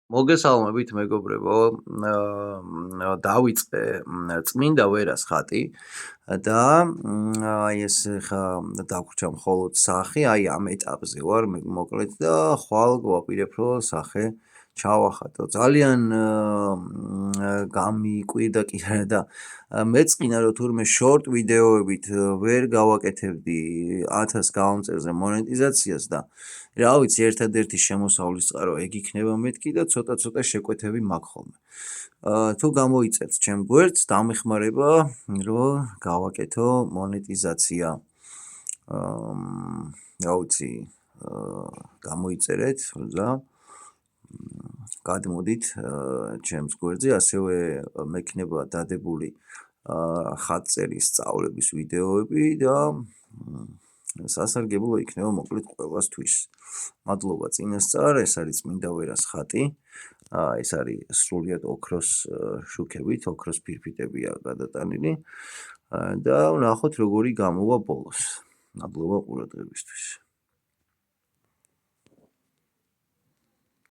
მოგესალმებით მეგობრებო. დავიწყე წმინდა ვერას ხატი და აი ეს ხა დაგვრჩა მხოლოდ სახე, აი ამ ეტაპზე ვარ მოკლედ და ხვალ გვაპირებ რომ სახე ჩავახატო. ძალიან გამიკვირდა კი არა და მეწყინა რომ თურმე შორტ ვიდეოებით ვერ გავაკეთებდი 1000 გაამწერზე მონეტიზაციას და რა ვიცი ერთადერთი შემოსავლის წყარო ეგ იქნება მეთქი და ცოტა შეკვეთები მაქვს ხოლმე. თუ გამოიწერთ ჩემ გვერდს, დამეხმარება რომ გავაკეთო მონეტიზაცია. რა ვიცი გამოიწერეთ და გადმოდით ჩემს გვერდზე, ასევე მექნება დადებული ხატწერის სწავლების ვიდეოები და სასარგებლო იქნება მოკლედ ყველასთვის. მადლობა წინასწარ, ეს არის წმინდა ვერას ხატი. ეს არის სრულიად ოქროს შუქებით, ოქროს ფირფიტებია გადატანილი და ვნახოთ როგორი გამოვა ბოლოს. მადლობა ყურადღებისთვის.